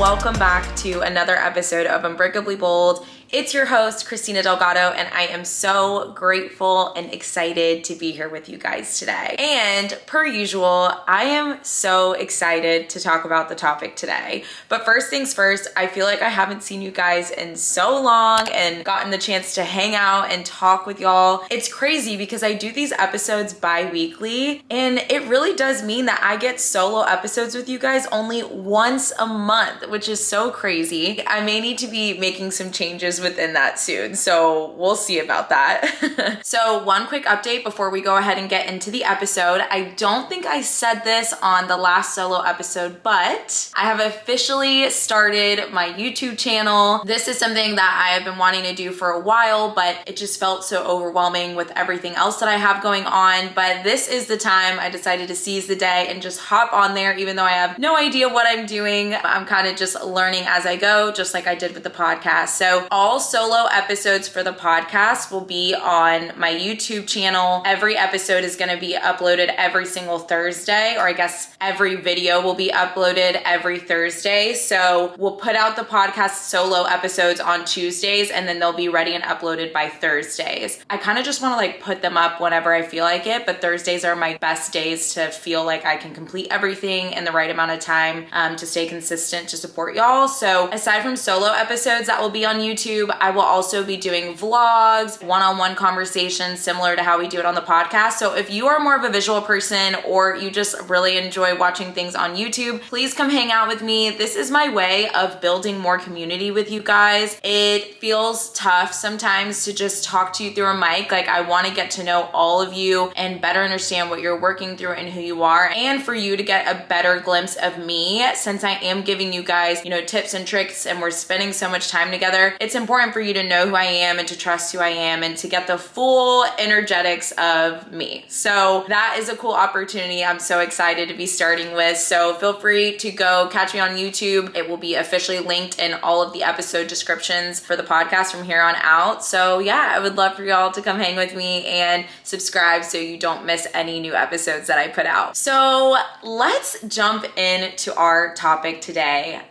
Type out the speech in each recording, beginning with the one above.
welcome back to another episode of Unbreakably Bold. It's your host, Christina Delgado, and I am so grateful and excited to be here with you guys today. And per usual, I am so excited to talk about the topic today. But first things first, I feel like I haven't seen you guys in so long and gotten the chance to hang out and talk with y'all. It's crazy because I do these episodes bi-weekly, and it really does mean that I get solo episodes with you guys only once a month, which is so crazy. I may need to be making some changes within that soon, so we'll see about that. So one quick update before we go ahead and get into the episode. I don't think I said this on the last solo episode, but I have officially started my YouTube channel. This is something that I have been wanting to do for a while, but it just felt so overwhelming with everything else that I have going on. But this is the time I decided to seize the day and just hop on there, even though I have no idea what I'm doing. I'm kind of just learning as I go, just like I did with the podcast. So all solo episodes for the podcast will be on my YouTube channel. Every episode is going to be uploaded every single Thursday, or I guess every video will be uploaded every Thursday. So we'll put out the podcast solo episodes on Tuesdays, and then they'll be ready and uploaded by Thursdays. I kind of just want to put them up whenever I feel like it, but Thursdays are my best days to feel like I can complete everything in the right amount of time to stay consistent to support y'all. So aside from solo episodes that will be on YouTube, I will also be doing vlogs, one-on-one conversations similar to how we do it on the podcast. So if you are more of a visual person or you just really enjoy watching things on YouTube, please come hang out with me. This is my way of building more community with you guys. It feels tough sometimes to just talk to you through a mic. Like, I want to get to know all of you and better understand what you're working through and who you are, and for you to get a better glimpse of me, since I am giving you guys, tips and tricks and we're spending so much time together. It's important for you to know who I am and to trust who I am and to get the full energetics of me. So that is a cool opportunity I'm so excited to be starting with. So feel free to go catch me on YouTube. It will be officially linked in all of the episode descriptions for the podcast from here on out. So yeah, I would love for y'all to come hang with me and subscribe so you don't miss any new episodes that I put out. So let's jump into our topic today.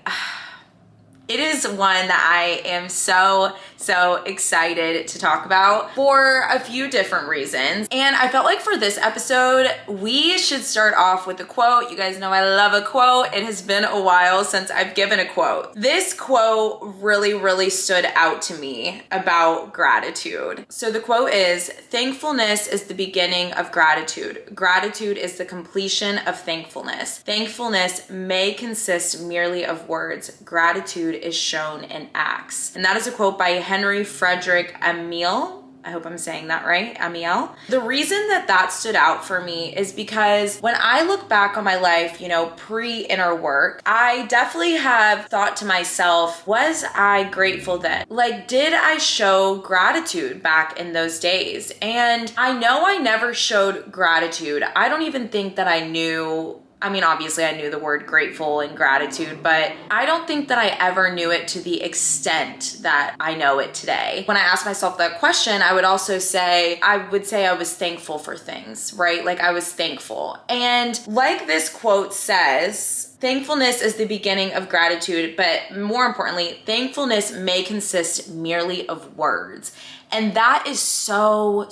It is one that I am so excited to talk about for a few different reasons. And I felt like for this episode, we should start off with a quote. You guys know I love a quote. It has been a while since I've given a quote. This quote really stood out to me about gratitude. So the quote is, "Thankfulness is the beginning of gratitude. Gratitude is the completion of thankfulness. Thankfulness may consist merely of words. Gratitude is shown in acts." And that is a quote by Henry Frederick Amiel. I hope I'm saying that right, Amiel. The reason that stood out for me is because when I look back on my life, pre-inner work, I definitely have thought to myself, was I grateful then? Like, did I show gratitude back in those days? And I know I never showed gratitude. I don't even think that I knew. Obviously I knew the word grateful and gratitude, but I don't think that I ever knew it to the extent that I know it today. When I asked myself that question, I would say I was thankful for things, right? Like, I was thankful. And like this quote says, thankfulness is the beginning of gratitude, but more importantly, thankfulness may consist merely of words. And that is so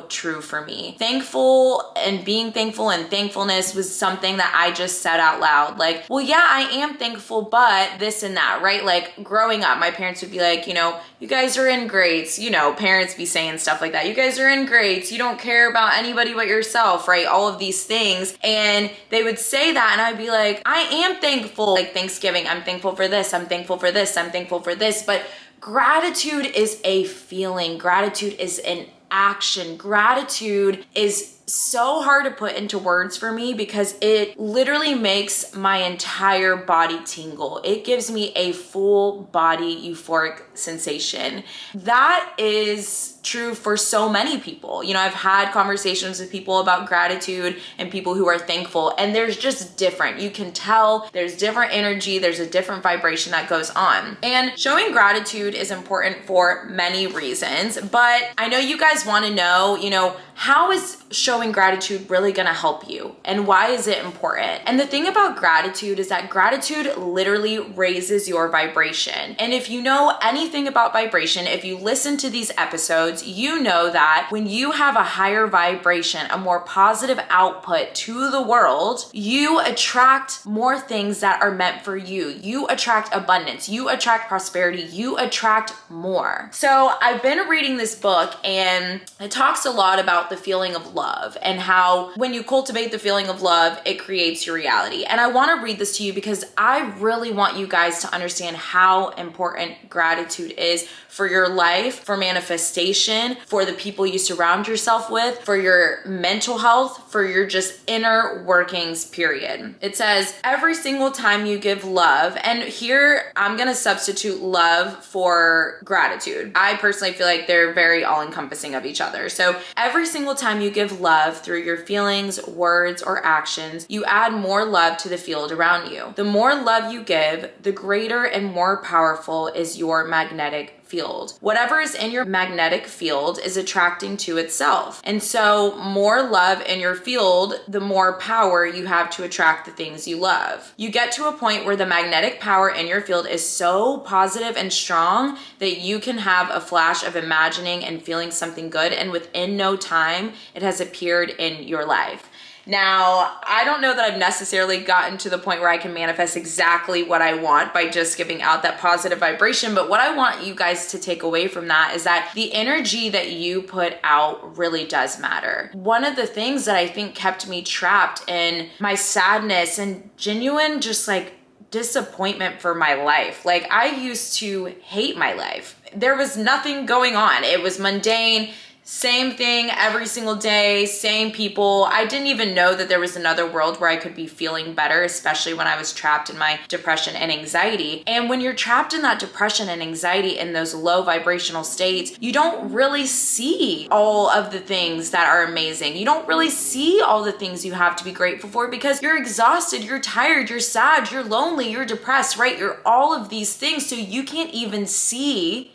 true for me. Thankful and being thankful and thankfulness was something that I just said out loud. Like, well, yeah, I am thankful, but this and that, right? Like, growing up, my parents would be like, you guys are in grades. Parents be saying stuff like that. You guys are in grades. You don't care about anybody but yourself, right? All of these things. And they would say that, and I'd be like, I am thankful. Like Thanksgiving, I'm thankful for this. I'm thankful for this. I'm thankful for this. But gratitude is a feeling. Gratitude is an action. Gratitude is so hard to put into words for me because it literally makes my entire body tingle. It gives me a full body euphoric sensation. That is true for so many people. I've had conversations with people about gratitude and people who are thankful, and there's just different. You can tell there's different energy, there's a different vibration that goes on. And showing gratitude is important for many reasons, but I know you guys want to know, how is showing showing gratitude really gonna help you? And why is it important? And the thing about gratitude is that gratitude literally raises your vibration. And if you know anything about vibration, if you listen to these episodes, you know that when you have a higher vibration, a more positive output to the world, you attract more things that are meant for you. You attract abundance, you attract prosperity, you attract more. So I've been reading this book and it talks a lot about the feeling of love and how when you cultivate the feeling of love, it creates your reality. And I want to read this to you because I really want you guys to understand how important gratitude is for your life, for manifestation, for the people you surround yourself with, for your mental health, for your just inner workings, period. It says, every single time you give love, and here I'm gonna substitute love for gratitude. I personally feel like they're very all-encompassing of each other. So every single time you give love through your feelings, words, or actions, you add more love to the field around you. The more love you give, the greater and more powerful is your magnetic field. Whatever is in your magnetic field is attracting to itself. And so more love in your field, the more power you have to attract the things you love. You get to a point where the magnetic power in your field is so positive and strong that you can have a flash of imagining and feeling something good, and within no time, it has appeared in your life. Now, I don't know that I've necessarily gotten to the point where I can manifest exactly what I want by just giving out that positive vibration, but what I want you guys to take away from that is that the energy that you put out really does matter. One of the things that I think kept me trapped in my sadness and genuine just like disappointment for my life. Like, I used to hate my life. There was nothing going on. It was mundane. Same thing every single day, same people. I didn't even know that there was another world where I could be feeling better, especially when I was trapped in my depression and anxiety. And when you're trapped in that depression and anxiety in those low vibrational states, you don't really see all of the things that are amazing. You don't really see all the things you have to be grateful for because you're exhausted, you're tired, you're sad, you're lonely, you're depressed, right? You're all of these things. So you can't even see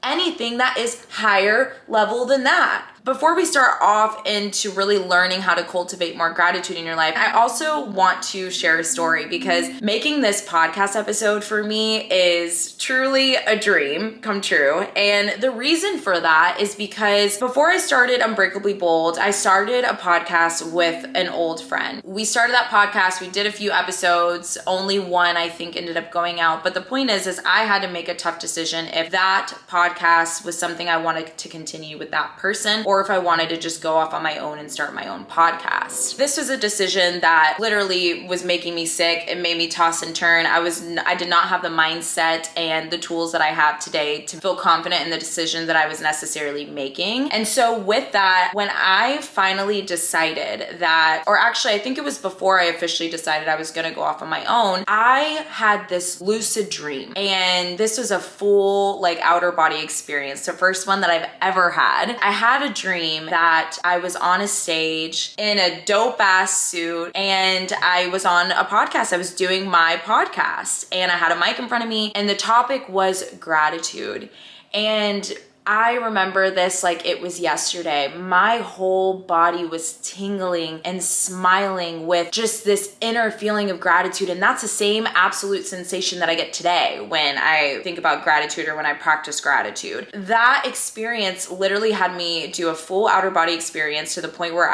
anything that is higher level than that. Before we start off into really learning how to cultivate more gratitude in your life, I also want to share a story because making this podcast episode for me is truly a dream come true. And the reason for that is because before I started Unbreakably Bold, I started a podcast with an old friend. We started that podcast, we did a few episodes, only one I think ended up going out. But the point is I had to make a tough decision if that podcast was something I wanted to continue with that person, or if I wanted to just go off on my own and start my own podcast. This was a decision that literally was making me sick. It made me toss and turn. I did not have the mindset and the tools that I have today to feel confident in the decision that I was necessarily making. And so with that, when I finally decided that, or actually I think it was before I officially decided I was gonna go off on my own, I had this lucid dream. And this was a full like outer body experience. The first one that I've ever had. I had a dream that I was on a stage in a dope ass suit and I was on a podcast. I was doing my podcast and I had a mic in front of me and the topic was gratitude. And I remember this like it was yesterday. My whole body was tingling and smiling with just this inner feeling of gratitude. And that's the same absolute sensation that I get today when I think about gratitude or when I practice gratitude. That experience literally had me do a full outer body experience to the point where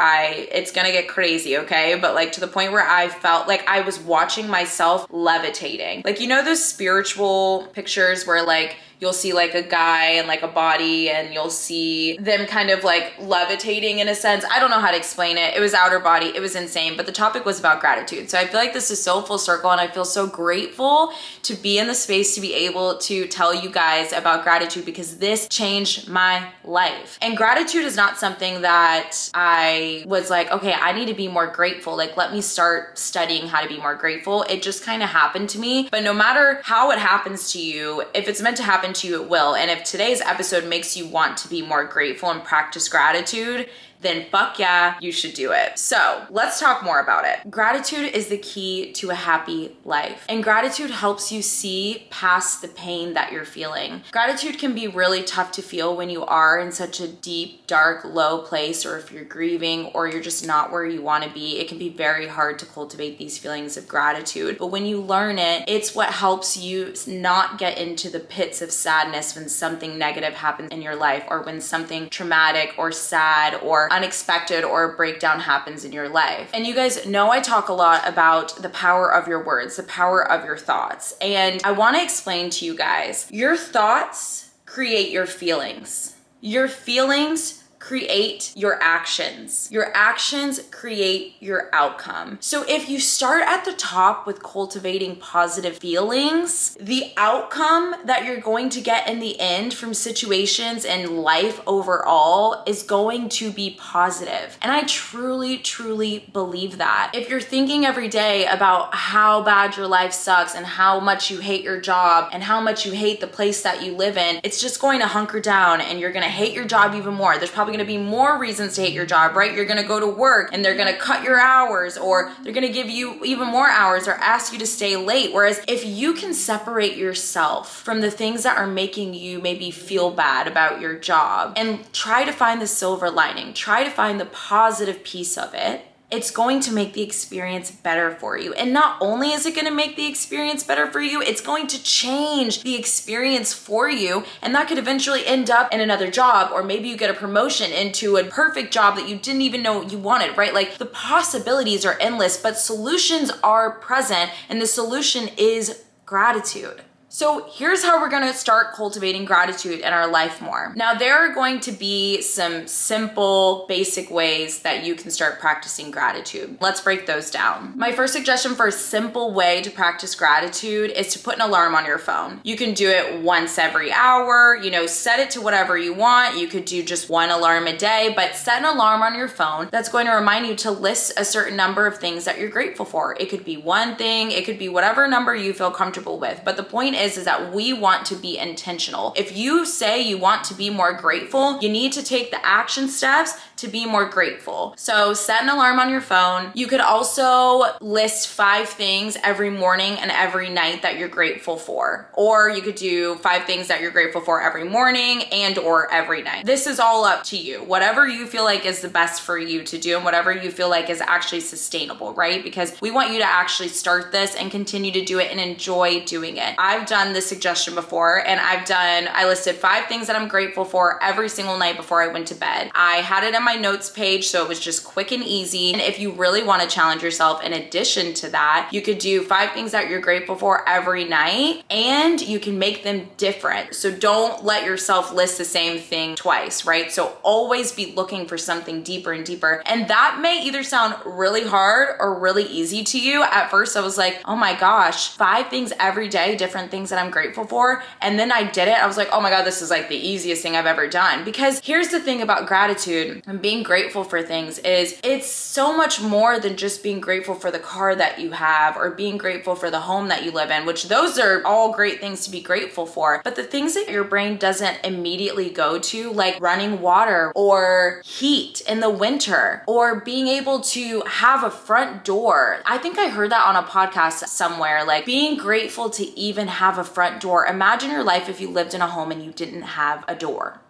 it's gonna get crazy, okay? But like to the point where I felt like I was watching myself levitating. Like, you know those spiritual pictures where like you'll see like a guy and like a body and you'll see them kind of like levitating in a sense. I don't know how to explain it. It was outer body. It was insane. But the topic was about gratitude. So I feel like this is so full circle and I feel so grateful to be in the space to be able to tell you guys about gratitude because this changed my life. And gratitude is not something that I was like, okay, I need to be more grateful. Like, let me start studying how to be more grateful. It just kind of happened to me. But no matter how it happens to you, if it's meant to happen to you, it will. And if today's episode makes you want to be more grateful and practice gratitude, then fuck yeah, you should do it. So let's talk more about it. Gratitude is the key to a happy life. And gratitude helps you see past the pain that you're feeling. Gratitude can be really tough to feel when you are in such a deep, dark, low place, or if you're grieving or you're just not where you want to be. It can be very hard to cultivate these feelings of gratitude. But when you learn it, it's what helps you not get into the pits of sadness when something negative happens in your life, or when something traumatic or sad or unexpected or a breakdown happens in your life. And you guys know I talk a lot about the power of your words, the power of your thoughts. And I want to explain to you guys, your thoughts create your feelings. Your feelings create your actions. Your actions create your outcome. So if you start at the top with cultivating positive feelings, the outcome that you're going to get in the end from situations and life overall is going to be positive. And I truly, truly believe that. If you're thinking every day about how bad your life sucks and how much you hate your job and how much you hate the place that you live in, it's just going to hunker down and you're going to hate your job even more. There's probably going to be more reasons to hate your job, right? You're going to go to work and they're going to cut your hours, or they're going to give you even more hours or ask you to stay late. Whereas if you can separate yourself from the things that are making you maybe feel bad about your job and try to find the silver lining, try to find the positive piece of it, it's going to make the experience better for you. And not only is it going to make the experience better for you, it's going to change the experience for you. And that could eventually end up in another job, or maybe you get a promotion into a perfect job that you didn't even know you wanted, right? Like, the possibilities are endless, but solutions are present, and the solution is gratitude. So here's how we're gonna start cultivating gratitude in our life more. Now, there are going to be some simple, basic ways that you can start practicing gratitude. Let's break those down. My first suggestion for a simple way to practice gratitude is to put an alarm on your phone. You can do it once every hour, set it to whatever you want. You could do just one alarm a day, but set an alarm on your phone that's going to remind you to list a certain number of things that you're grateful for. It could be one thing, it could be whatever number you feel comfortable with. But the point is that we want to be intentional. If you say you want to be more grateful, you need to take the action steps to be more grateful. So set an alarm on your phone. You could also list 5 things every morning and every night that you're grateful for. Or you could do 5 things that you're grateful for every morning and or every night. This is all up to you. Whatever you feel like is the best for you to do and whatever you feel like is actually sustainable, right? Because we want you to actually start this and continue to do it and enjoy doing it. I've done this suggestion before, and I listed 5 things that I'm grateful for every single night before I went to bed. I had it in my notes page, so it was just quick and easy. And if you really want to challenge yourself, in addition to that, you could do 5 things that you're grateful for every night, and you can make them different. So don't let yourself list the same thing twice, right? So always be looking for something deeper and deeper. And that may either sound really hard or really easy to you. At first, I was like, oh my gosh, 5 things every day, different things that I'm grateful for. And then I did it. I was like, oh my God, this is like the easiest thing I've ever done. Because here's the thing about gratitude and being grateful for things is it's so much more than just being grateful for the car that you have or being grateful for the home that you live in, which those are all great things to be grateful for. But the things that your brain doesn't immediately go to, like running water or heat in the winter or being able to have a front door. I think I heard that on a podcast somewhere, like being grateful to even have a front door. Imagine your life if you lived in a home and you didn't have a door.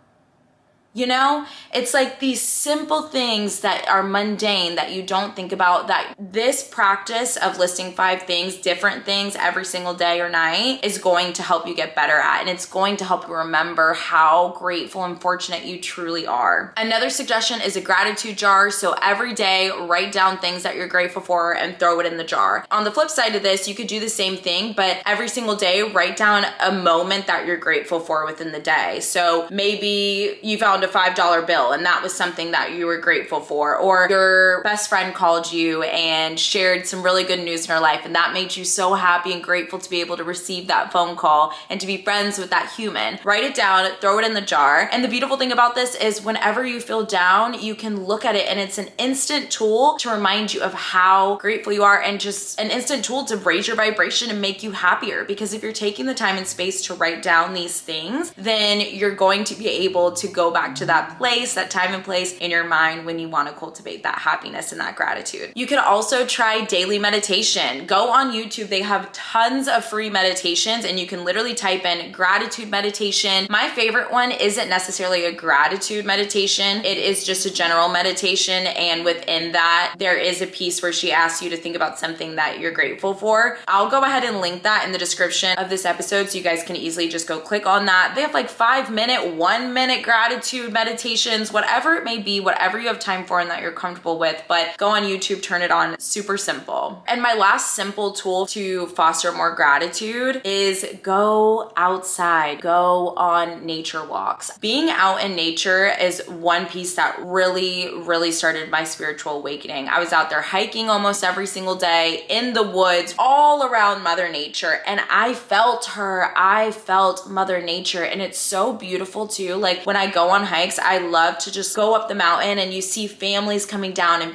It's like these simple things that are mundane that you don't think about, that this practice of listing 5 things, different things every single day or night is going to help you get better at. And it's going to help you remember how grateful and fortunate you truly are. Another suggestion is a gratitude jar. So every day, write down things that you're grateful for and throw it in the jar. On the flip side of this, you could do the same thing, but every single day, write down a moment that you're grateful for within the day. So maybe you found a $5 bill and that was something that you were grateful for, or your best friend called you and shared some really good news in her life and that made you so happy and grateful to be able to receive that phone call and to be friends with that human. Write it down, throw it in the jar. And the beautiful thing about this is whenever you feel down, you can look at it and it's an instant tool to remind you of how grateful you are and just an instant tool to raise your vibration and make you happier. Because if you're taking the time and space to write down these things, then you're going to be able to go back back to that place, that time and place in your mind when you want to cultivate that happiness and that gratitude. You can also try daily meditation. Go on YouTube. They have tons of free meditations and you can literally type in gratitude meditation. My favorite one isn't necessarily a gratitude meditation. It is just a general meditation. And within that, there is a piece where she asks you to think about something that you're grateful for. I'll go ahead and link that in the description of this episode so you guys can easily just go click on that. They have like 5-minute, 1-minute gratitude meditations, whatever it may be, whatever you have time for and that you're comfortable with, but go on YouTube, turn it on, super simple. And my last simple tool to foster more gratitude is go outside, go on nature walks. Being out in nature is one piece that really started my spiritual awakening. I was out there hiking almost every single day in the woods, all around Mother Nature, and I felt her. I felt Mother Nature, and it's so beautiful too. Like when I go on hikes, I love to just go up the mountain and you see families coming down and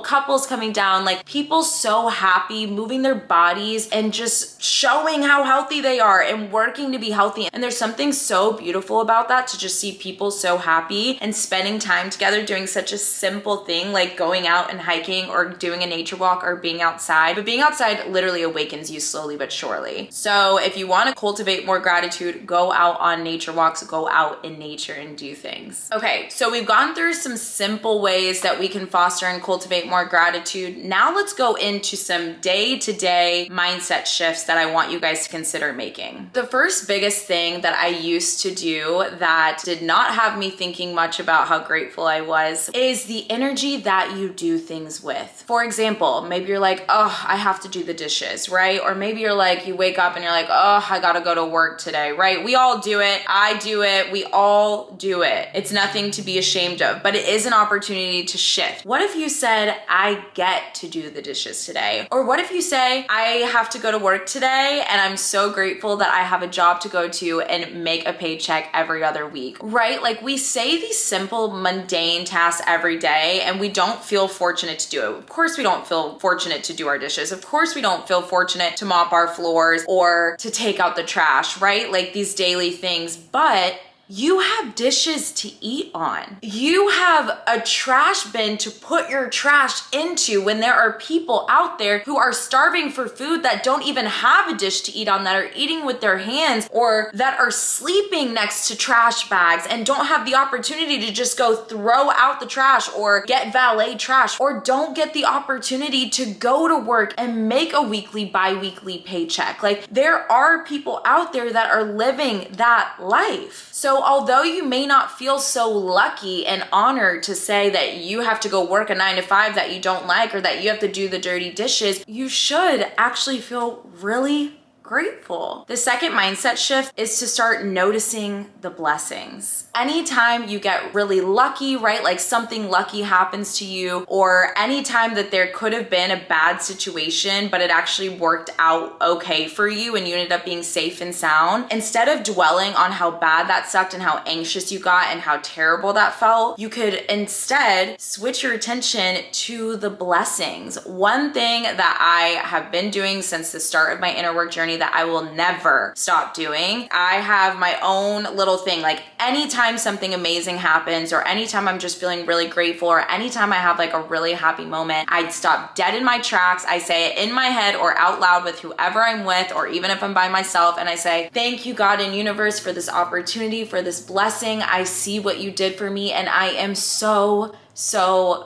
couples coming down, like people so happy, moving their bodies and just showing how healthy they are and working to be healthy. And there's something so beautiful about that, to just see people so happy and spending time together doing such a simple thing like going out and hiking or doing a nature walk or being outside. But being outside literally awakens you slowly but surely. So if you want to cultivate more gratitude, go out on nature walks, go out in nature and do things. Okay, so we've gone through some simple ways that we can foster and cultivate more gratitude. Now let's go into some day-to-day mindset shifts that I want you guys to consider making. The first biggest thing that I used to do that did not have me thinking much about how grateful I was is the energy that you do things with. For example, maybe you're like, oh, I have to do the dishes, right? Or maybe you're like, you wake up and you're like, oh, I gotta go to work today, right? We all do it. I do it. We all do it. It's nothing to be ashamed of, but it is an opportunity to shift. What if you said, I get to do the dishes today? Or what if you say, I have to go to work today and I'm so grateful that I have a job to go to and make a paycheck every other week, right? Like we say these simple, mundane tasks every day and we don't feel fortunate to do it. Of course, we don't feel fortunate to do our dishes. Of course, we don't feel fortunate to mop our floors or to take out the trash, right? Like these daily things, but you have dishes to eat on. You have a trash bin to put your trash into when there are people out there who are starving for food that don't even have a dish to eat on, that are eating with their hands or that are sleeping next to trash bags and don't have the opportunity to just go throw out the trash or get valet trash, or don't get the opportunity to go to work and make a weekly, bi-weekly paycheck. Like there are people out there that are living that life. So although you may not feel so lucky and honored to say that you have to go work a 9-to-5 that you don't like, or that you have to do the dirty dishes, you should actually feel really grateful. The second mindset shift is to start noticing the blessings. Anytime you get really lucky, right? Like something lucky happens to you, or anytime that there could have been a bad situation, but it actually worked out okay for you and you ended up being safe and sound, instead of dwelling on how bad that sucked and how anxious you got and how terrible that felt, you could instead switch your attention to the blessings. One thing that I have been doing since the start of my inner work journey that I will never stop doing, I have my own little thing. Like anytime something amazing happens, or anytime I'm just feeling really grateful, or anytime I have like a really happy moment, I'd stop dead in my tracks. I say it in my head or out loud with whoever I'm with, or even if I'm by myself, and I say, thank you, God and universe, for this opportunity, for this blessing. I see what you did for me and I am so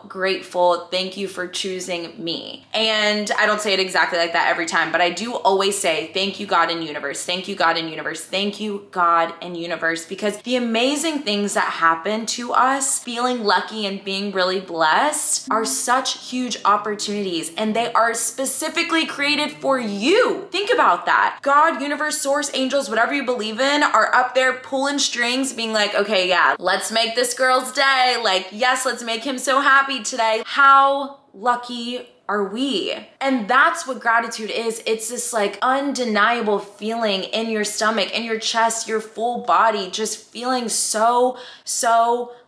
grateful. Thank you for choosing me. And I don't say it exactly like that every time, but I do always say, thank you, God and universe. Thank you, God and universe. Thank you, God and universe. Because the amazing things that happen to us, feeling lucky and being really blessed, are such huge opportunities, and they are specifically created for you. Think about that. God, universe, source, angels, whatever you believe in, are up there pulling strings, being like, okay, yeah, let's make this girl's day. Like, yes, let's make him so happy today. How lucky are we? And that's what gratitude is. It's this like undeniable feeling in your stomach, in your chest, your full body, just feeling so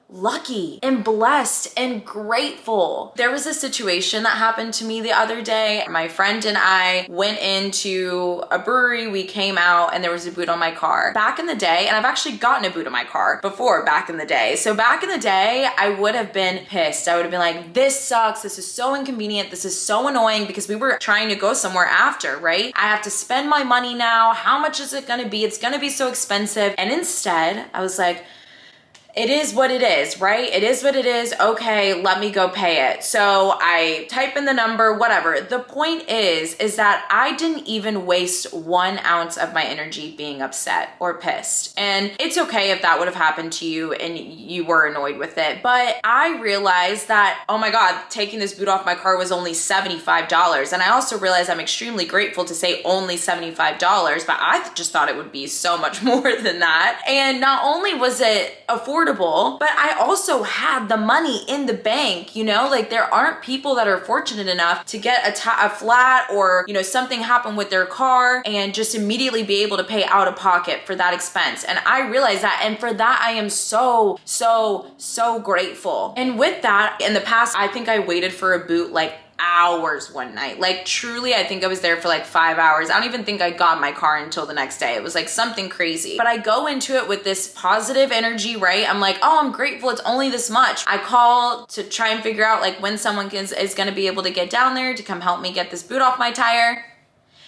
lucky and blessed and grateful. There was a situation that happened to me the other day. My friend and I went into a brewery. We came out and there was a boot on my car. Back in the day, and I've actually gotten a boot on my car before back in the day. So back in the day, I would have been pissed. I would have been like, this sucks. This is so inconvenient. This is so annoying because we were trying to go somewhere after, right? I have to spend my money now. How much is it going to be? It's going to be so expensive. And instead, I was like, it is what it is, right? It is what it is. Okay, let me go pay it. So I type in the number, whatever. The point is that I didn't even waste 1 ounce of my energy being upset or pissed. And it's okay if that would have happened to you and you were annoyed with it. But I realized that, oh my God, taking this boot off my car was only $75. And I also realized I'm extremely grateful to say only $75, but I just thought it would be so much more than that. And not only was it affordable, but I also had the money in the bank, you know, like there aren't people that are fortunate enough to get a flat or, you know, something happen with their car and just immediately be able to pay out of pocket for that expense. And I realized that. And for that, I am so grateful. And with that, in the past, I think I waited for a boot like hours one night. Like truly, I think I was there for like 5 hours. I don't even think I got my car until the next day. It was like something crazy. But I go into it with this positive energy, right? I'm like, oh, I'm grateful. It's only this much. I call to try and figure out like when someone is going to be able to get down there to come help me get this boot off my tire.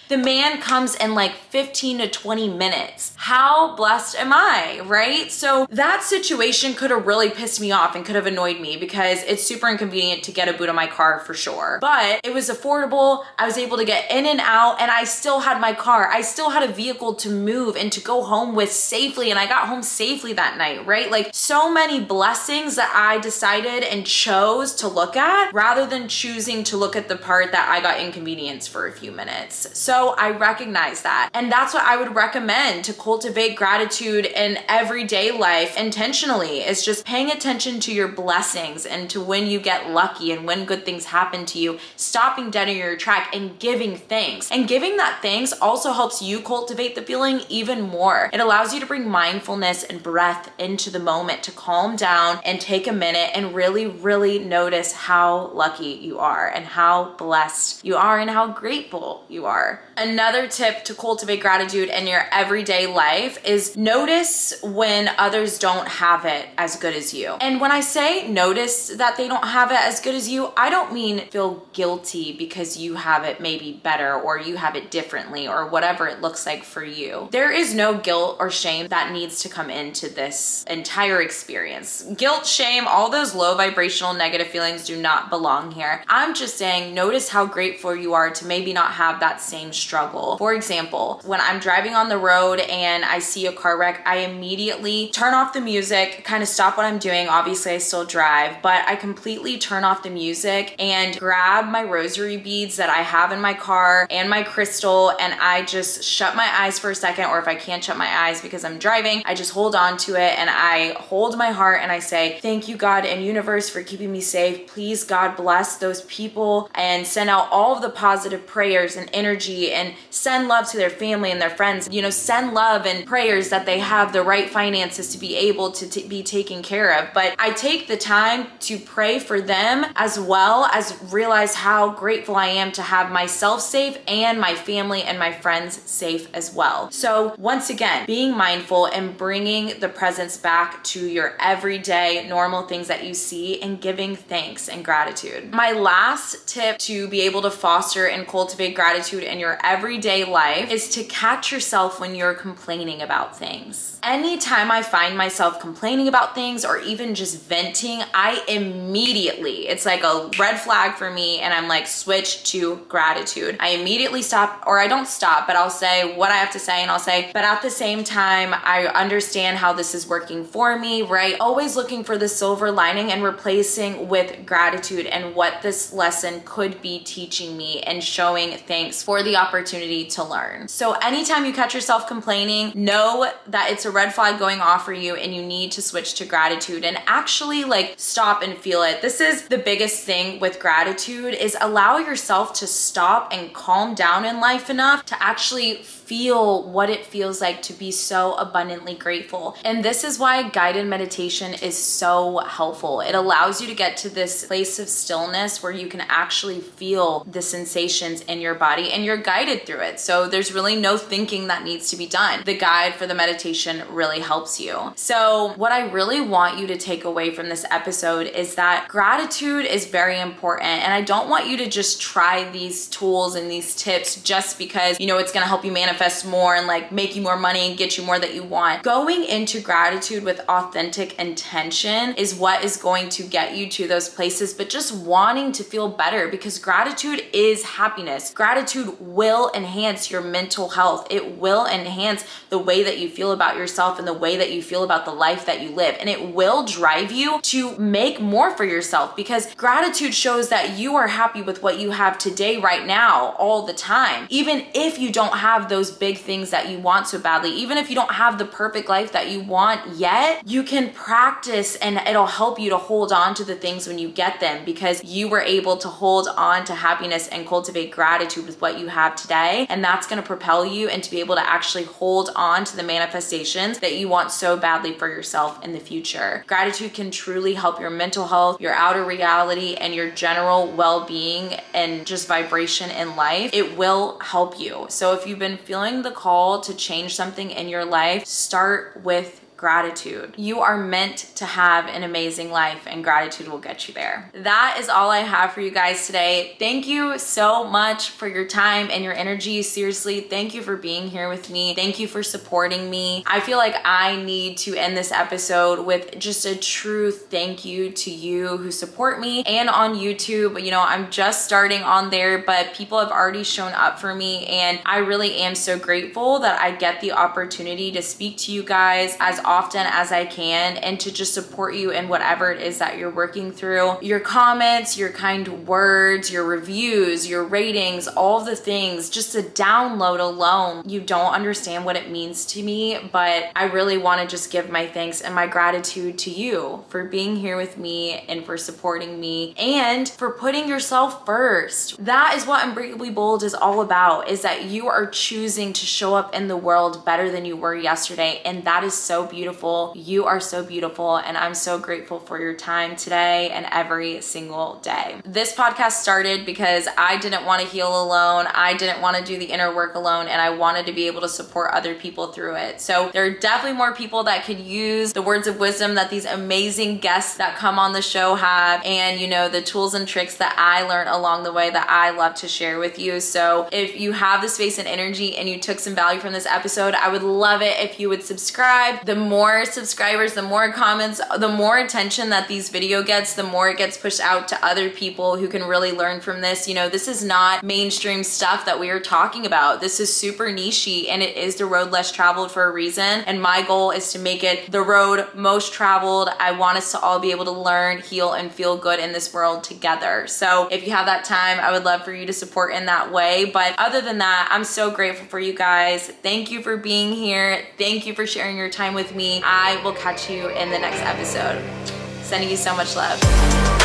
The man comes in like 15 to 20 minutes. How blessed am I, right? So that situation could have really pissed me off and could have annoyed me because it's super inconvenient to get a boot on my car for sure. But it was affordable. I was able to get in and out and I still had my car. I still had a vehicle to move and to go home with safely. And I got home safely that night, right? Like so many blessings that I decided and chose to look at rather than choosing to look at the part that I got inconvenienced for a few minutes. So I recognize that. And that's what I would recommend to cultivate gratitude in everyday life intentionally, is just paying attention to your blessings and to when you get lucky and when good things happen to you, stopping dead in your track and giving thanks. And giving that thanks also helps you cultivate the feeling even more. It allows you to bring mindfulness and breath into the moment to calm down and take a minute and really notice how lucky you are and how blessed you are and how grateful you are. Another tip to cultivate gratitude in your everyday life is notice when others don't have it as good as you. And when I say notice that they don't have it as good as you, I don't mean feel guilty because you have it maybe better or you have it differently or whatever it looks like for you. There is no guilt or shame that needs to come into this entire experience. Guilt, shame, all those low vibrational negative feelings do not belong here. I'm just saying notice how grateful you are to maybe not have that same struggle. For example, when I'm driving on the road and I see a car wreck, I immediately turn off the music, kind of stop what I'm doing. Obviously, I still drive, but I completely turn off the music and grab my rosary beads that I have in my car and my crystal, and I just shut my eyes for a second, or if I can't shut my eyes because I'm driving, I just hold on to it and I hold my heart and I say, thank you, God and universe, for keeping me safe. Please, God, bless those people and send out all of the positive prayers and energy and send love to their family and their friends. You know, send love and prayers that they have the right finances to be able to be taken care of. But I take the time to pray for them as well as realize how grateful I am to have myself safe and my family and my friends safe as well. So once again, being mindful and bringing the presence back to your everyday normal things that you see and giving thanks and gratitude. My last tip to be able to foster and cultivate gratitude in your everyday life is to catch yourself when you're complaining about things. Anytime I find myself complaining about things or even just venting, I immediately, it's like a red flag for me, and I'm like, switch to gratitude. I immediately stop, or I don't stop, but I'll say what I have to say, and I'll say, but at the same time, I understand how this is working for me, right? Always looking for the silver lining and replacing with gratitude and what this lesson could be teaching me and showing thanks for the opportunity opportunity to learn. So anytime you catch yourself complaining, know that it's a red flag going off for you and you need to switch to gratitude and actually like stop and feel it. This is the biggest thing with gratitude, is allow yourself to stop and calm down in life enough to actually feel what it feels like to be so abundantly grateful. And this is why guided meditation is so helpful. It allows you to get to this place of stillness where you can actually feel the sensations in your body and you're guided through it. So there's really no thinking that needs to be done. The guide for the meditation really helps you. So what I really want you to take away from this episode is that gratitude is very important. And I don't want you to just try these tools and these tips just because, you know, it's going to help you manifest more and like make you more money and get you more that you want. Going into gratitude with authentic intention is what is going to get you to those places, but just wanting to feel better, because gratitude is happiness. Gratitude will enhance your mental health. It will enhance the way that you feel about yourself and the way that you feel about the life that you live. And it will drive you to make more for yourself, because gratitude shows that you are happy with what you have today, right now, all the time. Even if you don't have those big things that you want so badly, even if you don't have the perfect life that you want yet, you can practice and it'll help you to hold on to the things when you get them, because you were able to hold on to happiness and cultivate gratitude with what you have today. And that's going to propel you and to be able to actually hold on to the manifestations that you want so badly for yourself in the future. Gratitude can truly help your mental health, your outer reality, and your general well-being and just vibration in life. It will help you. So if you've been feeling the call to change something in your life, start with gratitude. You are meant to have an amazing life, and gratitude will get you there. That is all I have for you guys today. Thank you so much for your time and your energy. Seriously, thank you for being here with me. Thank you for supporting me. I feel like I need to end this episode with just a true thank you to you who support me, and on YouTube. You know, I'm just starting on there, but people have already shown up for me, and I really am so grateful that I get the opportunity to speak to you guys as often as I can and to just support you in whatever it is that you're working through. Your comments, your kind words, your reviews, your ratings, all the things, just a download alone, you don't understand what it means to me, but I really want to just give my thanks and my gratitude to you for being here with me and for supporting me and for putting yourself first. That is what Unbreakably Bold is all about, is that you are choosing to show up in the world better than you were yesterday, and that is so beautiful. You are so beautiful, and I'm so grateful for your time today and every single day. This podcast started because I didn't want to heal alone. I didn't want to do the inner work alone, and I wanted to be able to support other people through it. So there are definitely more people that could use the words of wisdom that these amazing guests that come on the show have, and you know, the tools and tricks that I learned along the way that I love to share with you. So if you have the space and energy and you took some value from this episode, I would love it if you would subscribe. The more subscribers, the more comments, the more attention that these video gets, the more it gets pushed out to other people who can really learn from this. You know, this is not mainstream stuff that we are talking about. This is super nichey, and it is the road less traveled for a reason. And my goal is to make it the road most traveled. I want us to all be able to learn, heal, and feel good in this world together. So if you have that time, I would love for you to support in that way. But other than that, I'm so grateful for you guys. Thank you for being here. Thank you for sharing your time with me. I will catch you in the next episode. Sending you so much love.